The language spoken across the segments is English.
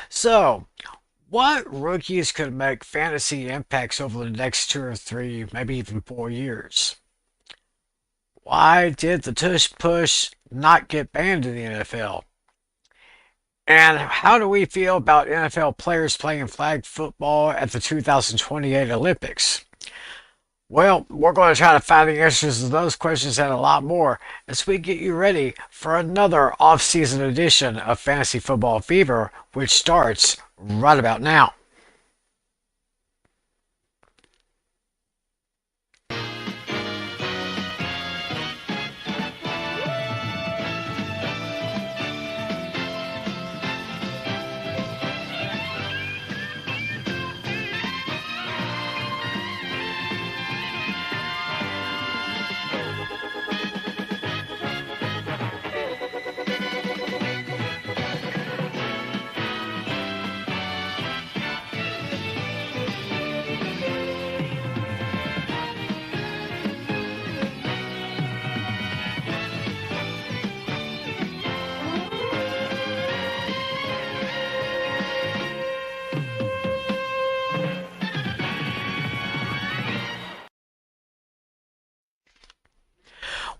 So, what rookies could make fantasy impacts over the next 2 or 3, maybe even 4 years? Why did the Tush Push not get banned in the NFL? And how do we feel about NFL players playing flag football at the 2028 Olympics? Well, we're going to try to find the answers to those questions and a lot more as we get you ready for another off-season edition of Fantasy Football Fever, which starts right about now.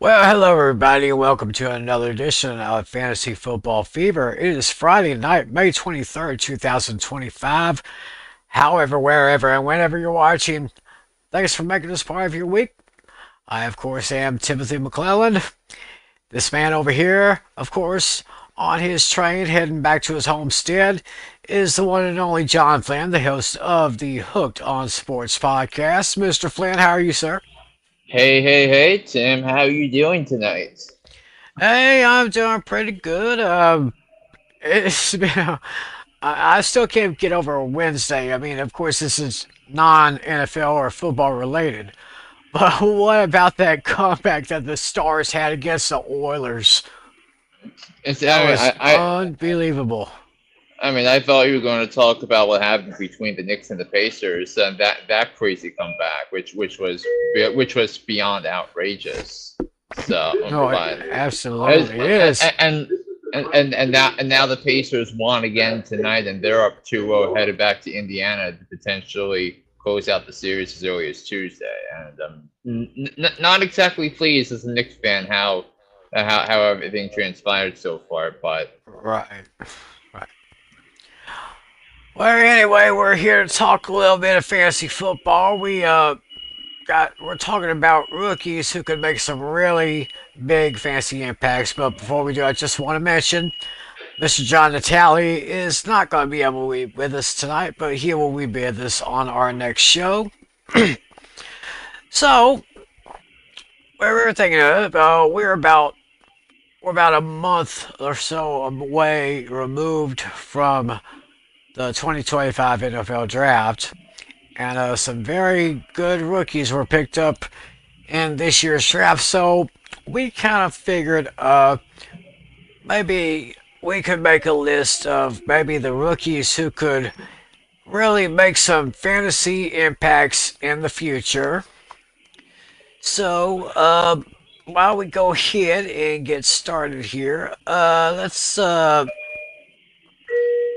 Well, hello everybody, and welcome to another edition of Fantasy Football Fever. It is Friday night, May 23rd, 2025. However, wherever and whenever you're watching, thanks for making this part of your week. I, of course, am Timothy McClellan. This man over here, of course, on his train heading back to his homestead, is the one and only John Flynn, the host of the Hooked on Sports podcast. Mr. Flynn, how are you, sir? Hey, Tim, how are you doing tonight? Hey, I'm doing pretty good. It's been, I still can't get over Wednesday. I mean, of course, this is non-NFL or football related. But what about that comeback that the Stars had against the Oilers? It's, That I mean, was I, I, unbelievable. I mean, I thought you were going to talk about what happened between the Knicks and the Pacers and that crazy comeback, which was beyond outrageous. So, No, it but as, absolutely is. and now the Pacers won again tonight, and they're up 2-0, headed back to Indiana to potentially close out the series as early as Tuesday. And not exactly pleased as a Knicks fan how everything transpired so far, but Right, right. Well, anyway, we're here to talk a little bit of fantasy football. We're talking about rookies who could make some really big fantasy impacts. But before we do, I just want to mention Mr. John Natali is not going to be able to be with us tonight, but he will be with us on our next show. So, what we were thinking of, we're about a month or so away removed from the 2025 NFL Draft, and some very good rookies were picked up in this year's draft. So we kind of figured maybe we could make a list of maybe the rookies who could really make some fantasy impacts in the future. So while we go ahead and get started here, let's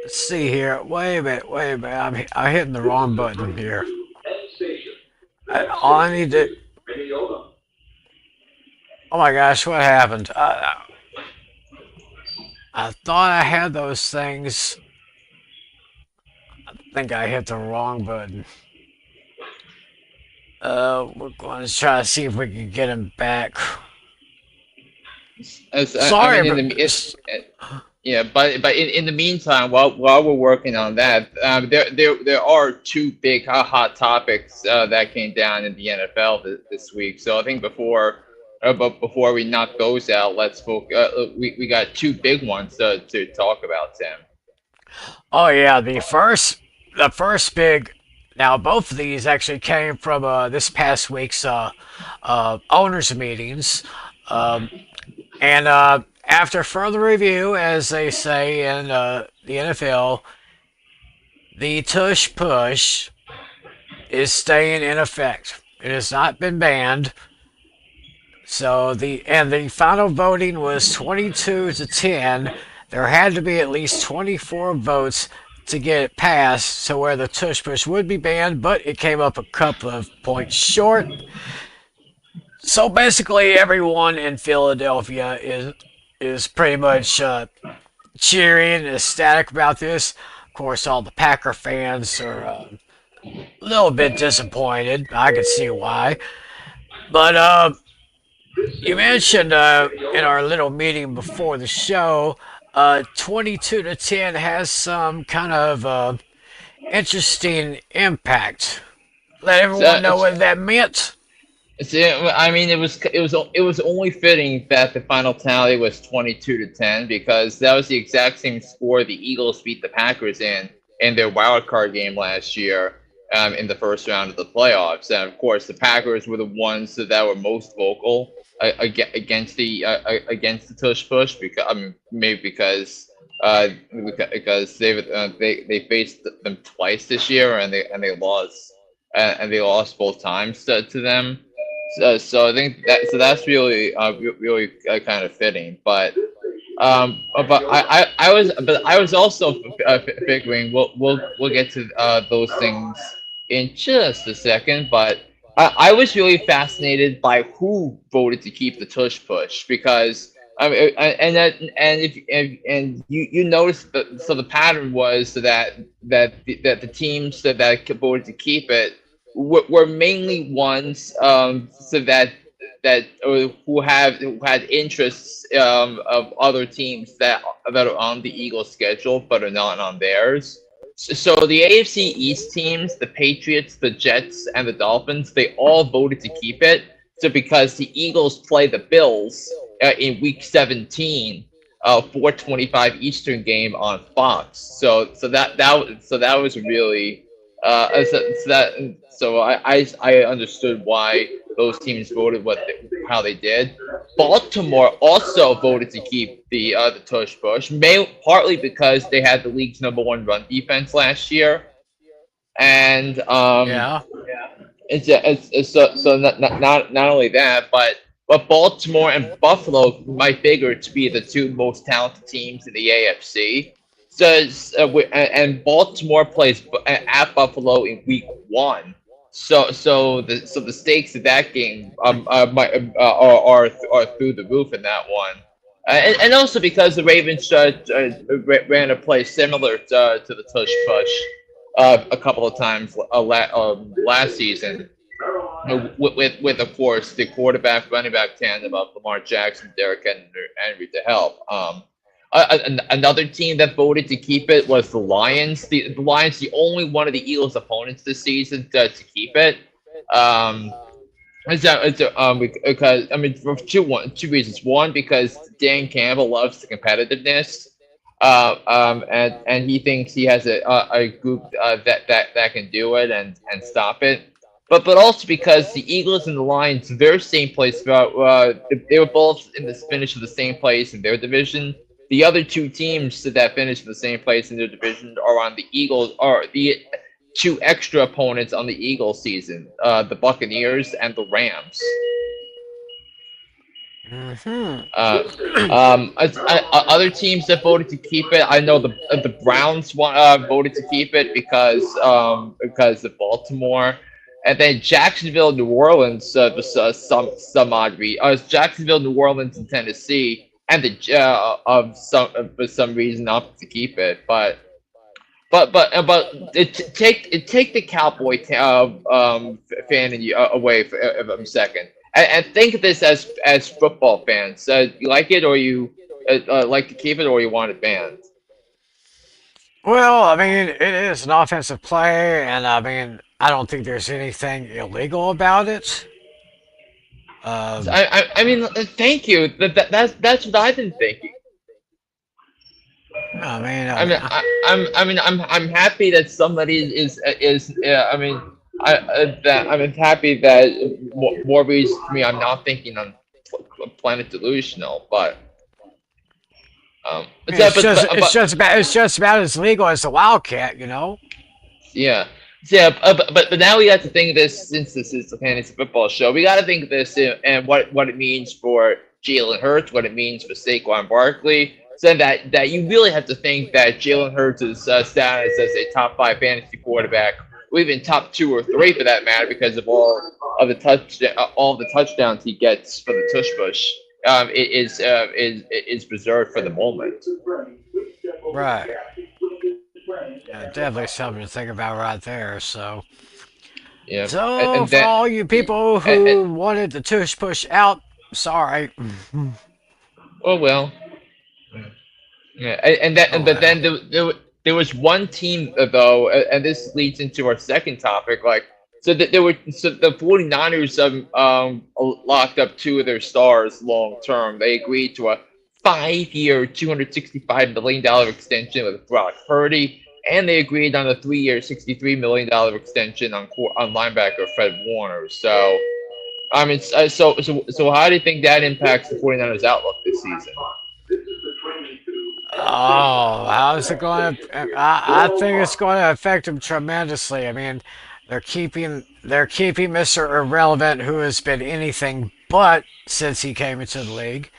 see here. Wait a minute. Wait a minute. I'm hitting the wrong button here. All I need to. Oh my gosh, what happened? I thought I had those things. I think I hit the wrong button. We're going to try to see if we can get him back. I Sorry, mean, but yeah, but in the meantime, while we're working on that, there are two big hot topics that came down in the NFL this week. So I think before we knock those out, let's focus. We got two big ones to talk about, Tim. oh yeah, the first big. Now both of these actually came from this past week's owners meetings. Um, And after further review, as they say in the NFL, the tush push is staying in effect. It has not been banned. So the final voting was 22 to 10. There had to be at least 24 votes to get it passed so where the tush push would be banned, but it came up a couple of points short. So basically, everyone in Philadelphia is pretty much cheering and ecstatic about this. Of course, all the Packer fans are a little bit disappointed. I can see why. But you mentioned in our little meeting before the show, 22 to 10 has some kind of interesting impact. Let everyone know It's, what that meant. I mean, it was only fitting that the final tally was 22-10 because that was the exact same score the Eagles beat the Packers in their wild card game last year, in the first round of the playoffs. And of course, the Packers were the ones that were most vocal against the Tush Push because maybe because they faced them twice this year and they lost both times to them. So I think that's really really kind of fitting. But I was also figuring we'll get to those things in just a second. But I was really fascinated by who voted to keep the Tush Push because I mean, and if you notice that so the pattern was that the teams that voted to keep it were mainly ones who had interests of other teams that are on the Eagles' schedule but are not on theirs. So the AFC East teams, the Patriots, the Jets, and the Dolphins, they all voted to keep it. So because the Eagles play the Bills in Week 17, 4:25 Eastern game on Fox. So that was really I understood why those teams voted how they did. Baltimore also voted to keep the Tush Push, partly because they had the league's #1 run defense last year, and Yeah. not only that, but Baltimore and Buffalo might figure to be the two most talented teams in the AFC. And Baltimore plays at Buffalo in Week 1. So the stakes of that game are through the roof in that one, and also because the Ravens ran a play similar to the Tush Push a couple of times last season, with of course the quarterback running back tandem of Lamar Jackson, Derrick Henry to help. Another team that voted to keep it was the Lions. The Lions, the only one of the Eagles' opponents this season to keep it. Um, because I mean for two reasons. One, because Dan Campbell loves the competitiveness, and he thinks he has a group that can do it and stop it. But also because the Eagles and the Lions, their same place, they were both in the finish of the same place in their division. The other two teams that finished in the same place in their division are on the Eagles, are the two extra opponents on the Eagles season, the Buccaneers and the Rams. Hmm. Other teams that voted to keep it, I know the Browns voted to keep it because of Baltimore, and then Jacksonville, New Orleans, for some odd reason, Jacksonville, New Orleans, and Tennessee, and the for some reason opted to keep it, take the Cowboy fan in you away for a second, and think of this as football fans. You like it, or you like to keep it, or you want it banned? Well, I mean, it is an offensive play, and I mean, I don't think there's anything illegal about it. Um, I mean, thank you. That's what I've been thinking. I mean, I'm happy that somebody is I mean I'm happy that more reasons for me. I'm not thinking on planet delusional, but it's just about as legal as the Wildcat, you know. yeah. Yeah, but now we got to think of this, since this is the fantasy football show. We got to think of this and what it means for Jalen Hurts, what it means for Saquon Barkley, So that you really have to think that Jalen Hurts' status as a top five fantasy quarterback, or even top two or three for that matter, because of all the touchdowns he gets for the tush push, is preserved for the moment. Right. Yeah, definitely something to think about right there. So, Yeah, so and for then all you people and, who wanted the tush push out, sorry. oh well. Yeah, and Oh but well. then there was one team though, and this leads into our second topic. Like, so the 49ers locked up two of their stars long term. They agreed to a 5-year, $265 million extension with Brock Purdy, and they agreed on a 3-year, $63 million extension on linebacker Fred Warner. So, I mean, so how do you think that impacts the 49ers outlook this season? Oh, how's it going to? I think it's going to affect him tremendously. I mean, they're keeping Mr. Irrelevant, who has been anything but since he came into the league,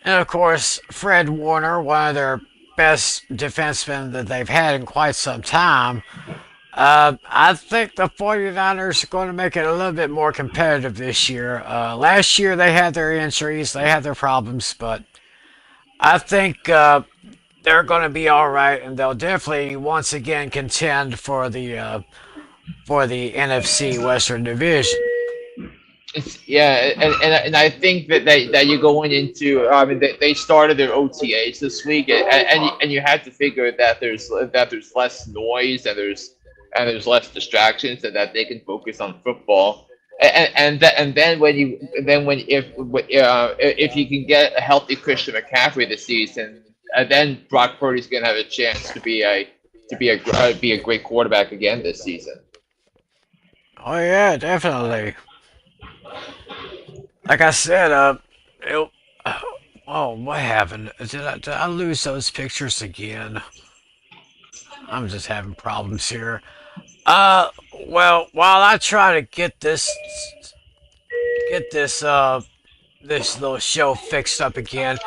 and of course Fred Warner, one of their best defensemen that they've had in quite some time. I think the 49ers are going to make it a little bit more competitive this year. Last year they had their injuries, they had their problems, but I think they're going to be all right, and they'll definitely once again contend for the NFC Western Division. Yeah, and I think that you're going into. I mean, they started their OTAs this week, and you have to figure that there's less noise and there's less distractions, and that they can focus on football. And then when if you can get a healthy Christian McCaffrey this season, then Brock Purdy's gonna have a chance be a great quarterback again this season. Oh yeah, definitely. Like I said, it, oh, what happened? Did I lose those pictures again? I'm just having problems here. Uh, well, while I try to get this little show fixed up again,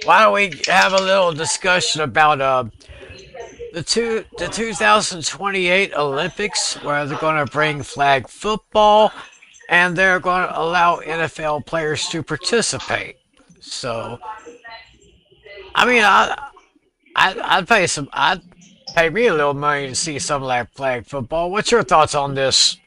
why don't we have a little discussion about the 2028 Olympics, where they're going to bring flag football and they're going to allow NFL players to participate. So, I mean, I'd pay me a little money to see some of that flag football. What's your thoughts on this?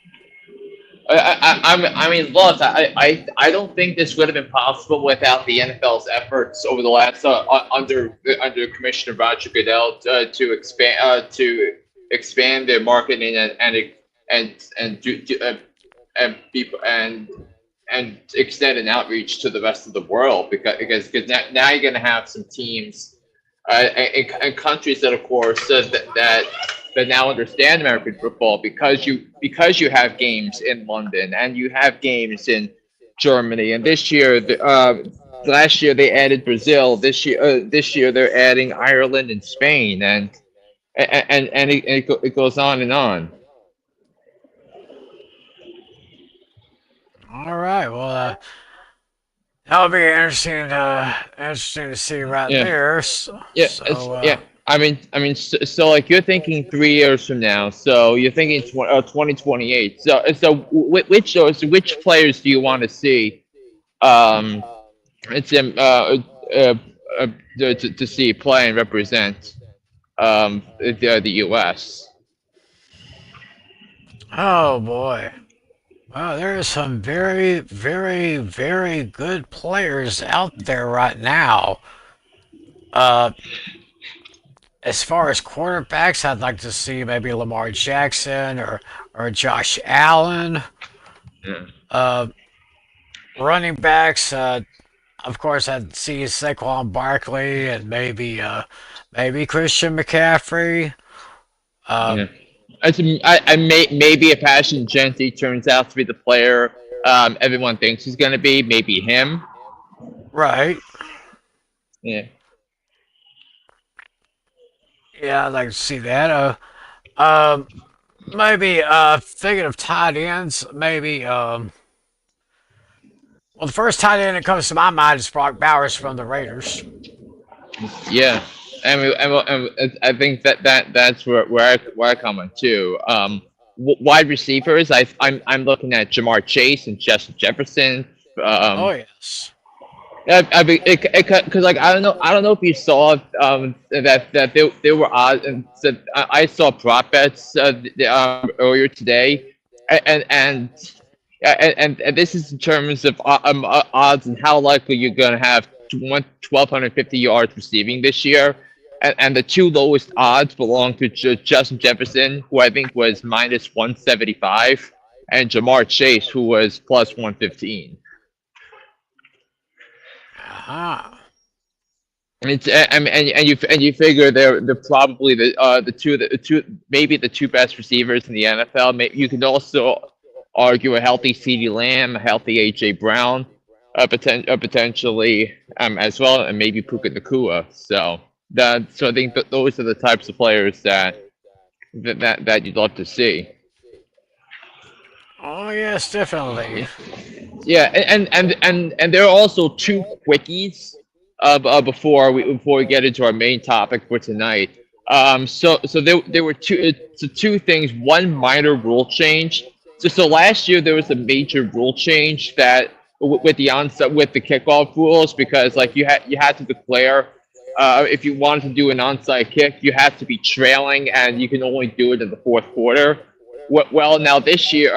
I mean, look, I don't think this would have been possible without the NFL's efforts over the last under Commissioner Roger Goodell to expand their marketing and people and extend an outreach to the rest of the world because now you're going to have some teams and countries that, of course, that now understand American football because you have games in London and you have games in Germany, and last year they added Brazil. This year they're adding Ireland and Spain, and it goes on and on. All right, well, that'll be interesting to see right Yeah, there. So, yeah, yeah. So like you're thinking 3 years from now, so you're thinking 2028. Which players do you want to see? Um, it's uh, uh, to see play and represent the U.S. oh boy. Well, there are some very, very, very good players out there right now. Uh, as far as quarterbacks, I'd like to see maybe Lamar Jackson or Josh Allen. Yeah. Uh, running backs, of course, I'd see Saquon Barkley and maybe Christian McCaffrey. Uh, Yeah. Maybe a Passion Gentry turns out to be the player everyone thinks he's going to be. Maybe him. right. Yeah. Yeah, I'd like to see that. Maybe thinking of tight ends, maybe well, the first tight end that comes to my mind is Brock Bowers from the Raiders. Yeah, and I think that's where I come on too. Wide receivers, I'm looking at Jamar Chase and Justin Jefferson. Oh Um, yes. I mean, because like I don't know if you saw that there were odds and said I saw prop bets earlier today, and and this is in terms of odds and how likely you're going to have 1,250 yards receiving this year. And the two lowest odds belong to Justin Jefferson, who I think was minus 175, and Jamar Chase, who was plus 115. Aha. It's I mean, and you figure they're probably the two maybe the two best receivers in the NFL. You can also argue a healthy CeeDee Lamb, a healthy AJ Brown, potentially as well, and maybe Puka Nakua. So I think that those are the types of players that you'd love to see. Oh yes, definitely. Yeah, and there are also two quickies before we get into our main topic for tonight. So there were two things. One minor rule change. So last year there was a major rule change that with the onset with the kickoff rules because like you had to declare if you wanted to do an onside kick you had to be trailing and you can only do it in the fourth quarter. Well, now this year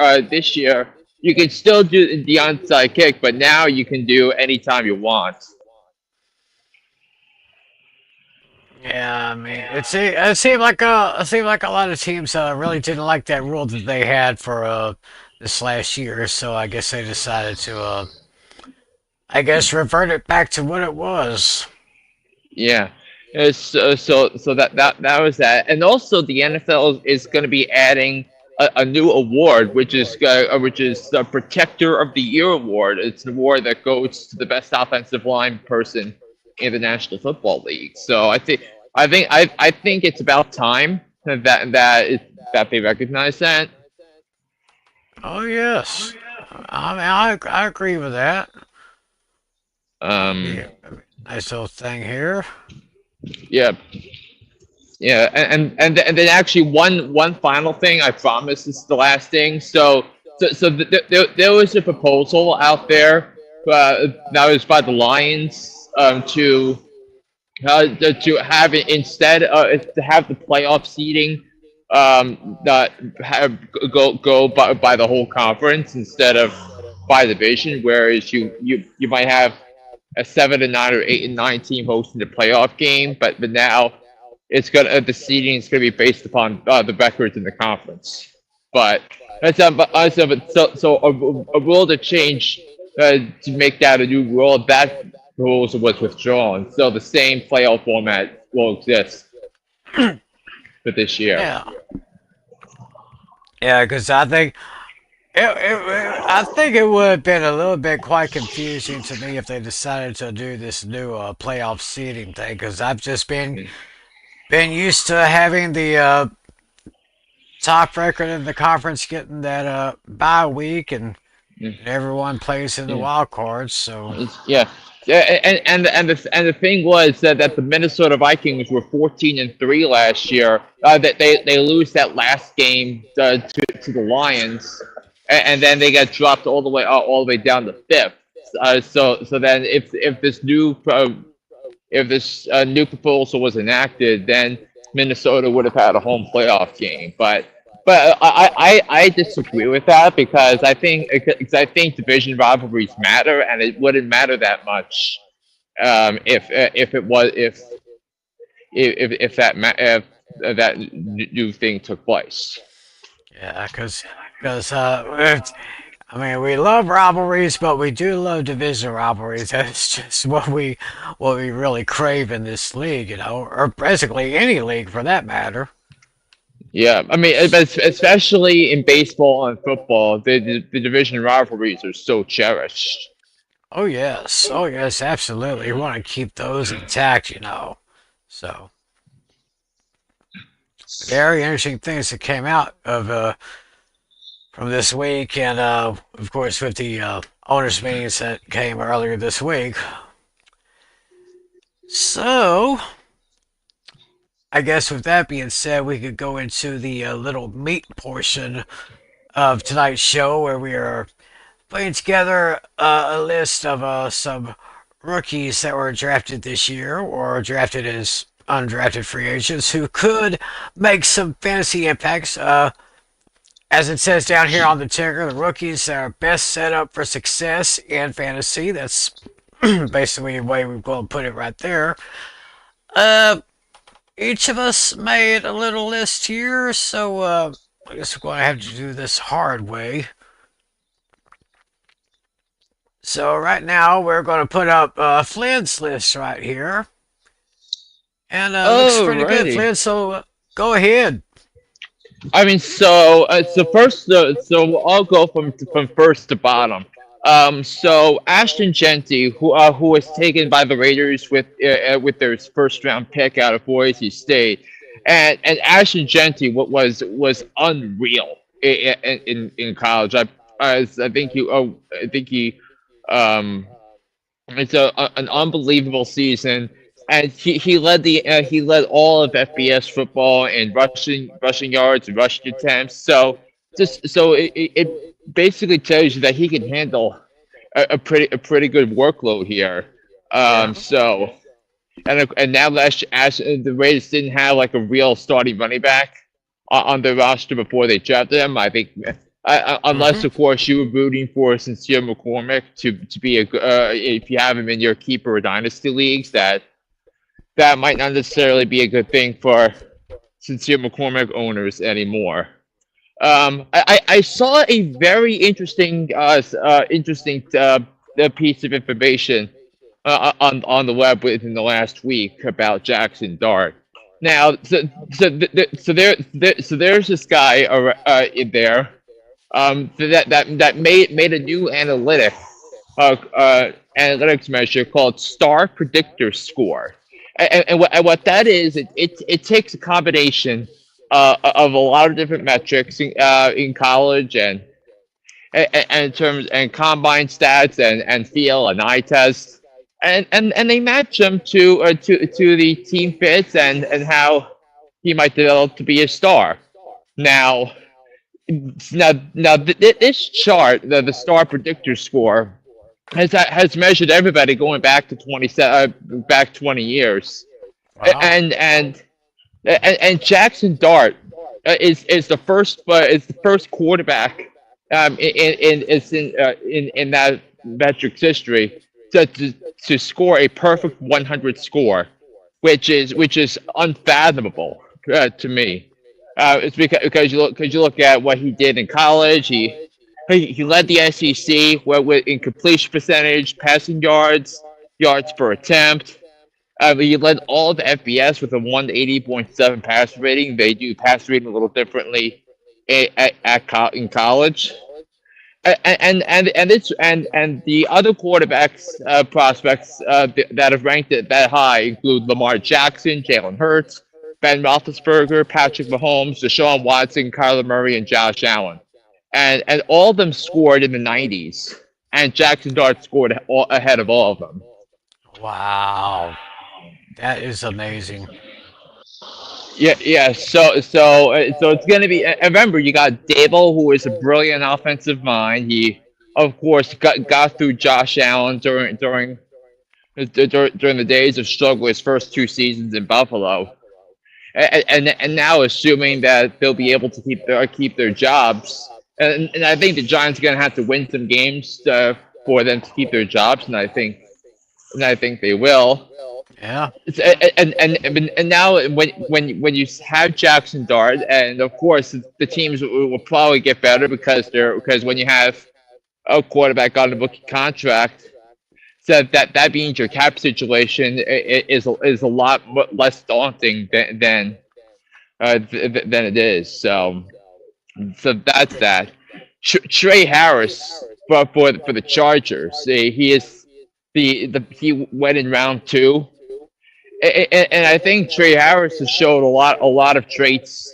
you can still do the onside kick, but now you can do anytime you want. Yeah, I mean, it seemed like a lot of teams really didn't like that rule that they had for this last year, so I guess they decided to I guess revert it back to what it was. Yeah. So that was that, and also the NFL is going to be adding a new award, which is the Protector of the Year award. It's an award that goes to the best offensive line person in the National Football League. So I think it's about time that they recognize that. Oh yes, I mean I agree with that. Um, Yeah, nice little thing here. yeah, Yeah, and then actually one final thing. I promise this is the last thing. So there was a proposal out there that was by the Lions to have it instead to have the playoff seeding that have go by the whole conference instead of by division, whereas you might have a 7 and 9 or 8 and 9 team hosting the playoff game, but now the seeding is gonna be based upon the records in the conference. But so a rule to change to make that a new rule that rules was withdrawn. So the same playoff format will exist for this year. Yeah, yeah, because I think it would have been a little bit quite confusing to me if they decided to do this new playoff seeding thing. Because I've just been used to having the top record in the conference getting that bye week, and everyone plays in the Yeah. wild cards. So, Yeah. Yeah, and the thing was that the Minnesota Vikings were 14-3 last year. That they lose that last game to the Lions, and then they got dropped all the way down to fifth. So then if this new proposal was enacted, then Minnesota would have had a home playoff game. But I disagree with that because I think division rivalries matter, and it wouldn't matter that much if it was if that new thing took place. yeah, because I mean, we love rivalries, but we do love division rivalries. That's just what we really crave in this league, or basically any league for that matter. Yeah, I mean, especially in baseball and football, the division rivalries are so cherished. Oh yes, absolutely. We want to keep those intact. So very interesting things that came out of from this week, and of course with the owners meetings that came earlier this week. So, I guess with that being said, we could go into the little meat portion of tonight's show where we are putting together a list of some rookies that were drafted this year or drafted as undrafted free agents who could make some fantasy impacts. As it says down here on the ticker, the rookies that are best set up for success in fantasy. That's basically the way we're going to put it right there. Uh, each of us made a little list here, so I guess we're going to have to do this hard way. So right now we're going to put up Flynn's list right here, and looks pretty good, Alrighty. Flynn. So go ahead. I mean, so first, so I'll go from first to bottom. So Ashton Genty, who was taken by the Raiders with their first round pick out of Boise State, and Ashton Genty was unreal in college. I think he um it's an unbelievable season, and he led all of FBS football in rushing yards and rushing attempts. So it basically tells you that he can handle a pretty good workload here. Yeah. So and now the Raiders didn't have like a real starting running back on their roster before they drafted him. I think, unless Mm-hmm. of course you were rooting for Sincere McCormick to be if you have him in your keeper or dynasty leagues, that might not necessarily be a good thing for Sincere McCormick owners anymore. I saw a very interesting piece of information on the web within the last week about Jackson Dart. Now, so there's this guy in there that made a new analytics measure called Star Predictor Score, and what that is, it takes a combination of a lot of different metrics in college and in terms and combine stats and feel and eye tests, and they match them to the team fits and how he might develop to be a star. Now, this chart, the star predictor score, has measured everybody going back to back 20 years, Wow. and and and Jackson Dart is the first quarterback in that metrics history to score a perfect 100 score, which is unfathomable to me. It's because you look at what he did in college. He led the SEC in completion percentage, passing yards, yards per attempt. He led all of the FBS with a 180.7 pass rating. They do pass rating a little differently in college. And the other quarterbacks prospects that have ranked it that high include Lamar Jackson, Jalen Hurts, Ben Roethlisberger, Patrick Mahomes, Deshaun Watson, Kyler Murray, and Josh Allen, and all of them scored in the 90s, and Jackson Dart scored ahead of all of them. Wow. That is amazing. Yeah. So it's gonna be. And remember, you got Dable, who is a brilliant offensive mind. He, of course, got through Josh Allen during the days of struggle his first two seasons in Buffalo, and now assuming that they'll be able to keep their jobs, and I think the Giants are gonna have to win some games for them to keep their jobs, and I think they will. Yeah. And now when you have Jackson Dart, and of course the teams will probably get better because when you have a quarterback on a rookie contract, so that means your cap situation is a lot less daunting than it is. So that's that. Trey Harris for the Chargers. He is he went in round two, and I think Trey Harris has showed a lot of traits.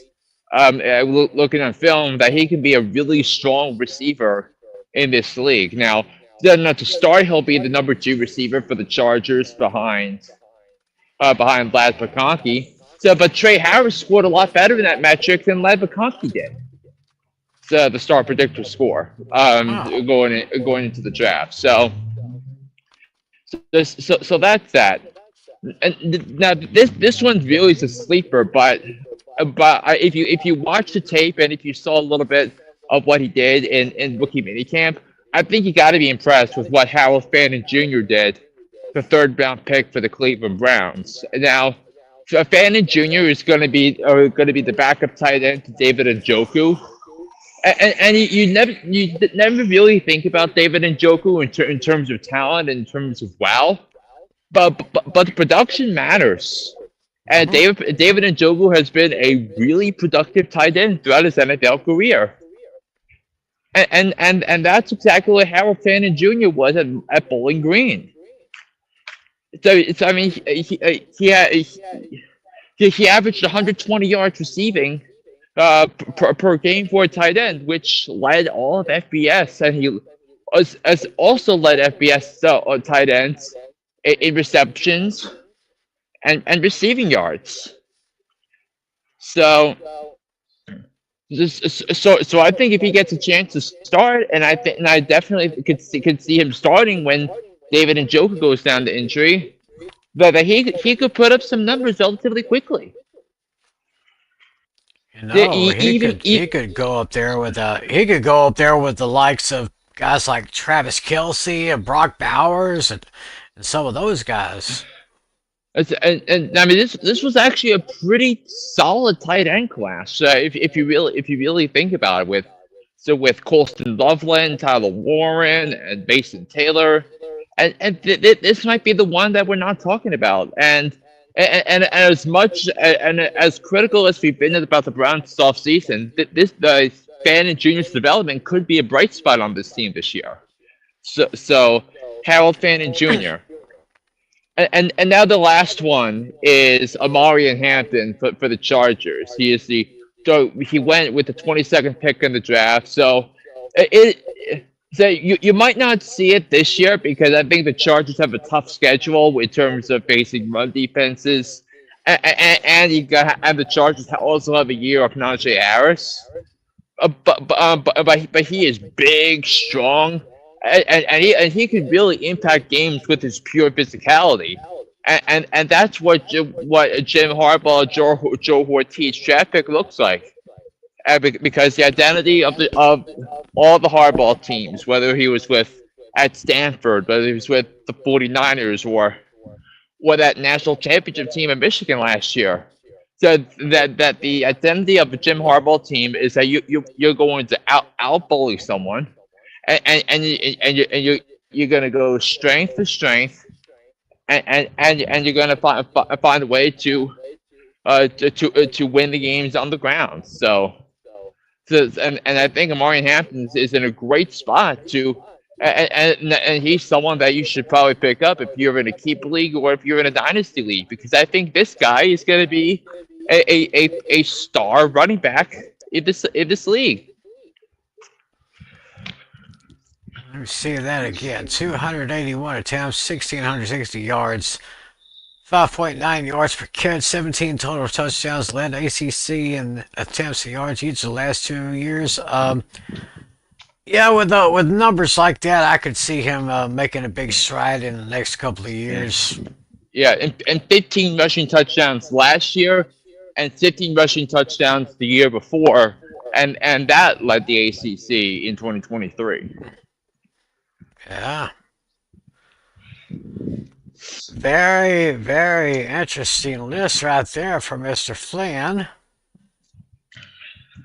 Looking on film, that he can be a really strong receiver in this league. Now, not to start, he'll be the number two receiver for the Chargers behind. behind Lad McConkey. So, but Trey Harris scored a lot better in that metric than Lad McConkey did. So the star predictor score Oh. going into the draft. So that's that. And now this one's really a sleeper, but if you watch the tape and if you saw a little bit of what he did in rookie minicamp, I think you got to be impressed with what Harold Fannin Jr. did, the third round pick for the Cleveland Browns. Now, Fannin Jr. is going to be the backup tight end to David Njoku, and you never really think about David Njoku in terms of talent, in terms of wow, but the production matters. And Hmm. David Njoku has been a really productive tight end throughout his NFL career. And that's exactly what Harold Fannin Jr. was at Bowling Green. So I mean, he averaged 120 yards receiving per game for a tight end, which led all of FBS, and he has also led FBS tight ends in receptions and receiving yards. So so I think if he gets a chance to start, and I definitely could see him starting when David Njoku goes down to injury, that he could put up some numbers relatively quickly. You know, he Even could he could go up there with he could go up there with the likes of guys like Travis Kelsey and Brock Bowers and some of those guys. and I mean this was actually a pretty solid tight end class. If you really think about it, with Colston Loveland, Tyler Warren, and Mason Taylor, this might be the one that we're not talking about. And as much and as critical as we've been about the Browns off season, this the Fannin Jr.'s development could be a bright spot on this team this year. So Harold Fannin Jr. And now the last one is Amari Hampton for the Chargers. He went with the 22nd pick in the draft. So you might not see it this year because I think the Chargers have a tough schedule in terms of facing run defenses, and the Chargers also have a year of Najee Harris. But he is big, strong, and he can really impact games with his pure physicality. And that's what Jim Harbaugh, Joe Hortiz draft pick looks like. Because the identity of all the Harbaugh teams, whether he was with at Stanford, whether he was with the 49ers or that national championship team in Michigan last year, so that the identity of a Jim Harbaugh team is that you're going to out bully someone, you're going to go strength to strength, and you're going to find a way to win the games on the ground. And I think Amari Hampton is in a great spot and he's someone that you should probably pick up if you're in a keep league or if you're in a dynasty league, because I think this guy is going to be a star running back in this league. Let me see that again. 281 attempts, 1,660 yards, 5.9 yards per catch, 17 total touchdowns, led ACC in attempts and yards each of the last 2 years. Yeah, with numbers like that, I could see him making a big stride in the next couple of years. Yeah, and 15 rushing touchdowns last year, and 15 rushing touchdowns the year before, and that led the ACC in 2023. Yeah. Very, very interesting list right there from Mr. Flynn.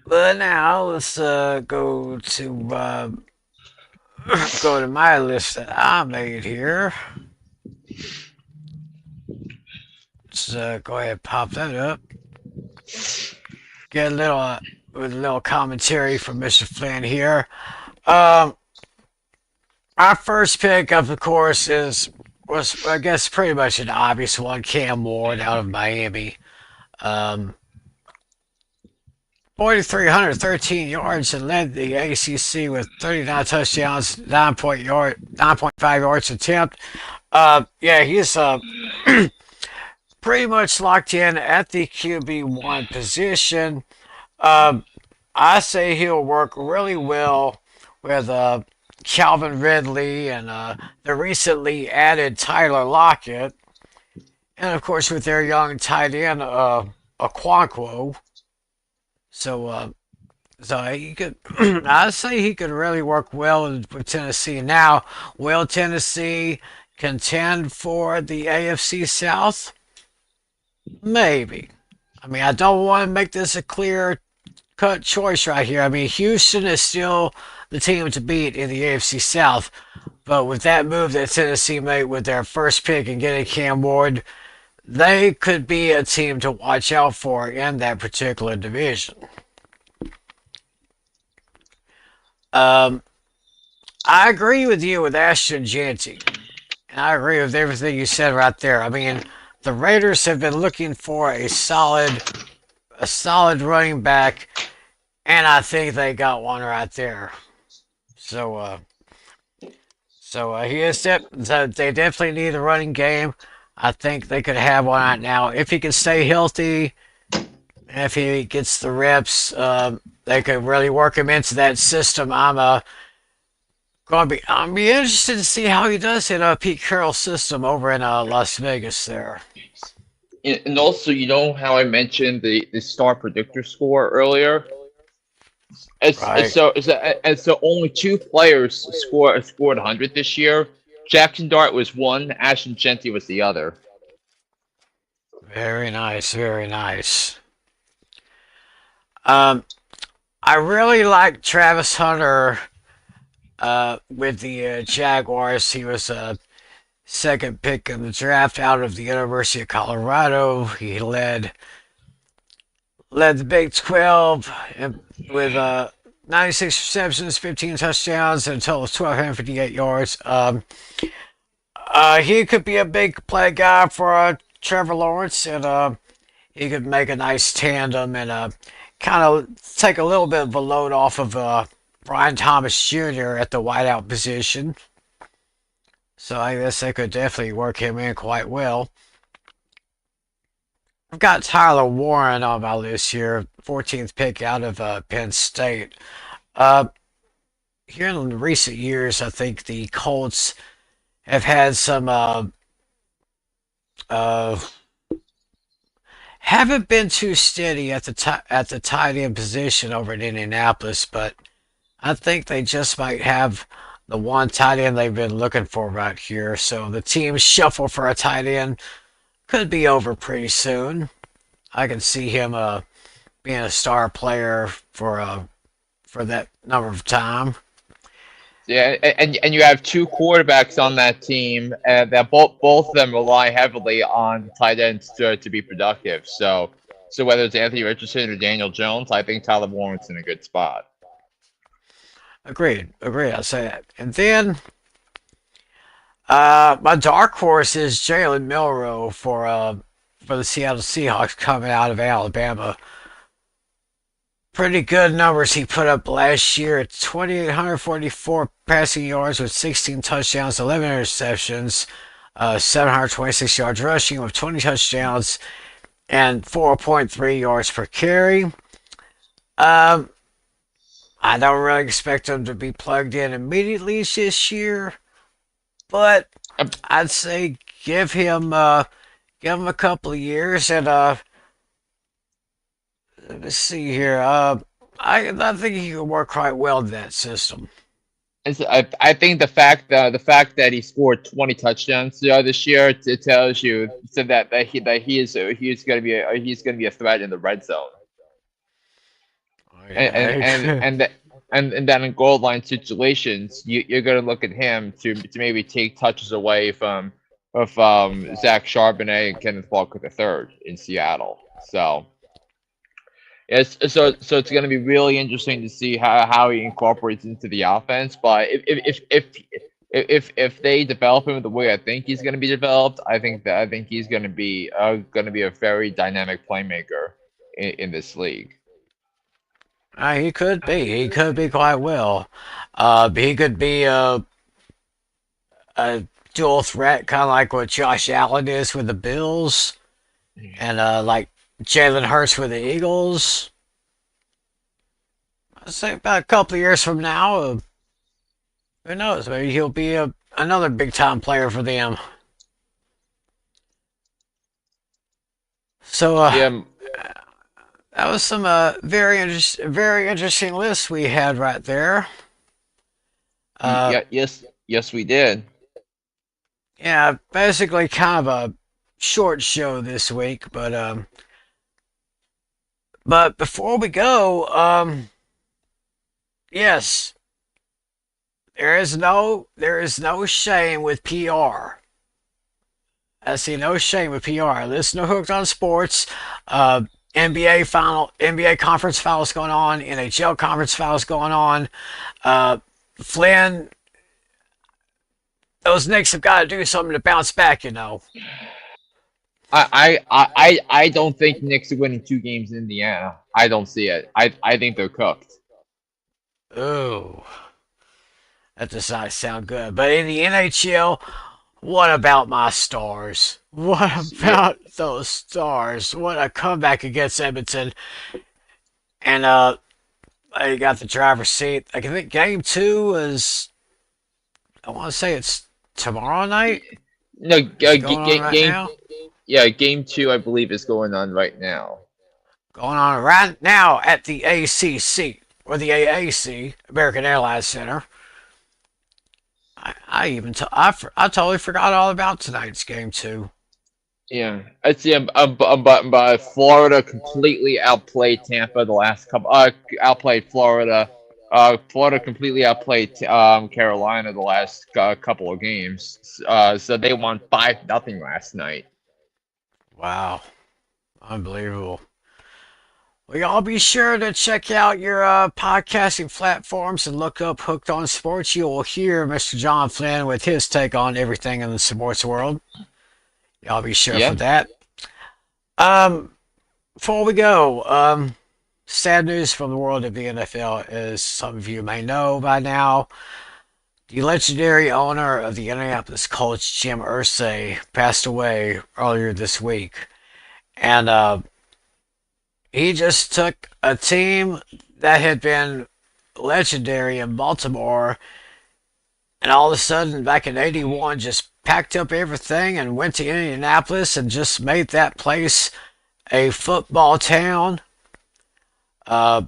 But now let's go to my list that I made here. Let's go ahead and pop that up. Get a little with a little commentary from Mr. Flynn here. Our first pick, of course, was I guess pretty much an obvious one, Cam Ward out of Miami. 4,313 yards and led the ACC with 39 touchdowns, 9.5 yards attempt. Yeah, he's pretty much locked in at the QB1 position. Um, I say he'll work really well with Calvin Ridley and the recently added Tyler Lockett, and of course with their young tight end Aquanquo. So, so he could, I say he could really work well with Tennessee. Now, will Tennessee contend for the AFC South? Maybe. I mean, I don't want to make this a clear cut choice right here. I mean, Houston is still the team to beat in the AFC South, but with that move that Tennessee made with their first pick and getting Cam Ward, they could be a team to watch out for in that particular division. Um, I agree with you with Ashton Jeanty, and I agree with everything you said right there. I mean, the Raiders have been looking for a solid running back, and I think they got one right there. So, he is so they definitely need a running game. I think they could have one right now if he can stay healthy. And if he gets the reps, they could really work him into that system. I'm be interested to see how he does in Pete Carroll's system over in Las Vegas there. And also, you know how I mentioned the star predictor score earlier? Right. So only two players scored 100 this year. Jackson Dart was one, Ashton Genty was the other. Very nice. Very nice. Um, I really like Travis Hunter with the Jaguars. He was a second pick in the draft out of the University of Colorado. He led the Big 12 with 96 receptions, 15 touchdowns, and a total of 1,258 yards. He could be a big play guy for Trevor Lawrence, and he could make a nice tandem and kind of take a little bit of a load off of Brian Thomas Jr. at the wideout position. So I guess they could definitely work him in quite well. I've got Tyler Warren on my list here, 14th pick out of Penn State. Uh, Here in recent years, I think the Colts have had some uh, haven't been too steady at the tight end position over in Indianapolis, but I think they just might have the one tight end they've been looking for right here. So the team's shuffle for a tight end could be over pretty soon. I can see him being a star player for that number of time. Yeah, and you have two quarterbacks on that team, and that both of them rely heavily on tight ends to be productive. So whether it's Anthony Richardson or Daniel Jones, I think Tyler Warren's in a good spot. Agreed, agreed. I say that. And then my dark horse is Jalen Milroe for the Seattle Seahawks coming out of Alabama. Pretty good numbers he put up last year at 2,844 passing yards with 16 touchdowns, 11 interceptions, 726 yards rushing with 20 touchdowns, and 4.3 yards per carry. Um, I don't really expect him to be plugged in immediately this year, but Um, I'd say give him a couple of years and let's see here. I think he could work quite well in that system. I think the fact that he scored 20 touchdowns this year, it tells you so that he's going to be he's going to be a threat in the red zone. Oh, and and yeah. and that and then in goal line situations, you're going to look at him to maybe take touches away from of Zach Charbonnet and Kenneth Walker III in Seattle. So so it's going to be really interesting to see how he incorporates into the offense. But if they develop him the way I think he's going to be developed, I think he's going to be a very dynamic playmaker in this league. He could be. He could be quite well. He could be a dual threat, kind of like what Josh Allen is with the Bills. and like Jalen Hurts with the Eagles. I'd say about a couple of years from now, who knows? Maybe he'll be another big time player for them. So Yeah, that was some very interesting lists we had right there. Uh, yeah, yes, we did. yeah, basically kind of a short show this week, but before we go, yes, there is no shame with PR. I see no shame with PR. Listen to Hooked on Sports. Uh, NBA conference finals going on, NHL conference finals going on. Uh, Flynn, those Knicks have got to do something to bounce back. You know. I don't think Knicks are winning 2 games in Indiana. I don't see it. I think they're cooked. Ooh, that does not sound good. But in the NHL, what about my Stars? What Yeah, about those Stars? What a comeback against Edmonton. And they got the driver's seat. I think game two is, I want to say it's tomorrow night. no, Is it going on right game. now? Yeah, game two, I believe, is going on right now. Going on right now at the ACC, or the AAC, American Airlines Center. I totally forgot all about tonight's game too. Yeah, I see. But Florida completely outplayed Tampa the last couple. Outplayed Florida. Florida completely outplayed Carolina the last couple of games. So they won 5-0 last night. Wow, unbelievable. Well, y'all be sure to check out your podcasting platforms and look up Hooked on Sports. You will hear Mr. John Flynn with his take on everything in the sports world. Y'all be sure for Yeah. that. Um, Before we go, sad news from the world of the NFL, as some of you may know by now. The legendary owner of the Indianapolis Colts, Jim Irsay, passed away earlier this week. And he just took a team that had been legendary in Baltimore, and all of a sudden, back in '81, just packed up everything and went to Indianapolis and just made that place a football town. Uh,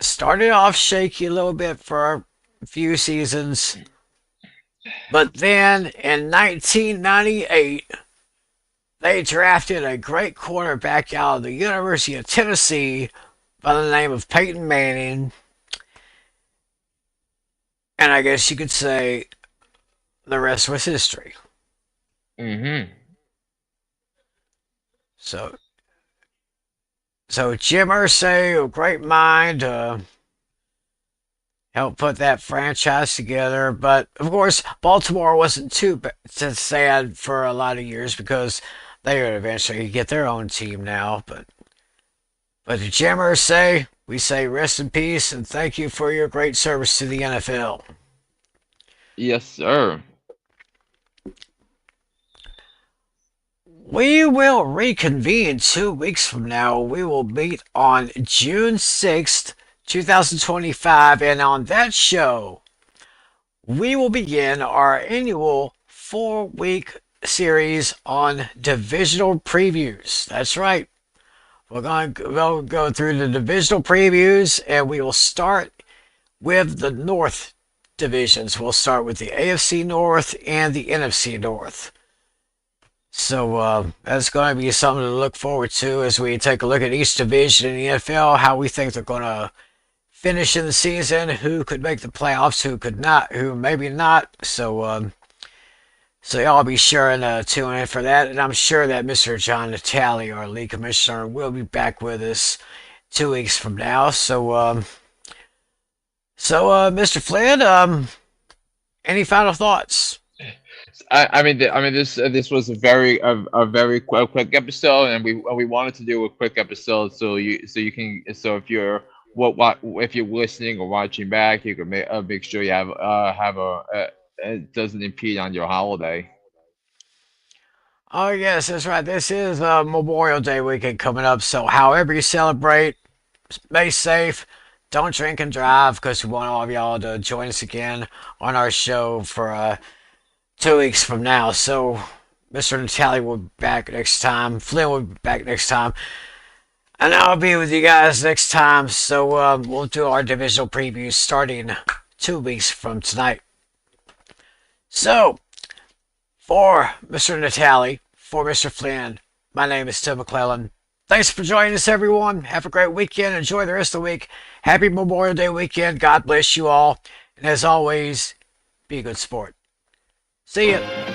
Started off shaky a little bit for a few seasons, but then in 1998, they drafted a great quarterback out of the University of Tennessee by the name of Peyton Manning, and I guess you could say the rest was history. Mm-hmm. So, so Jim Irsay, a great mind, helped put that franchise together. But of course, Baltimore wasn't too sad for a lot of years because they would eventually get their own team now. But to Jim Irsay, we say rest in peace and thank you for your great service to the NFL. Yes, sir. We will reconvene 2 weeks from now. We will meet on June 6th, 2025, and on that show, we will begin our annual 4 week series on divisional previews. That's right. We'll go through the divisional previews, and we will start with the North divisions. We'll start with the AFC North and the NFC North. So that's going to be something to look forward to as we take a look at each division in the NFL, how we think they're going to finish in the season, who could make the playoffs, who could not, who maybe not. So y'all be sure and tune in for that. And I'm sure that Mr. John Natale, our league commissioner, will be back with us 2 weeks from now. So Mr. Flynn, any final thoughts? This was a very quick episode, and we wanted to do a quick episode so you can so if you're what if you're listening or watching back, you can make sure you have a it doesn't impede on your holiday. Oh, yes, that's right. This is Memorial Day weekend coming up. So, however you celebrate, stay safe. Don't drink and drive because we want all of y'all to join us again on our show for 2 weeks from now. So, Mr. Natali will be back next time. Flynn will be back next time. And I'll be with you guys next time. So, we'll do our divisional previews starting 2 weeks from tonight. So, for Mr. Natali, for Mr. Flynn, my name is Tim McClellan. Thanks for joining us, everyone. Have a great weekend. Enjoy the rest of the week. Happy Memorial Day weekend. God bless you all. And as always, be a good sport. See ya.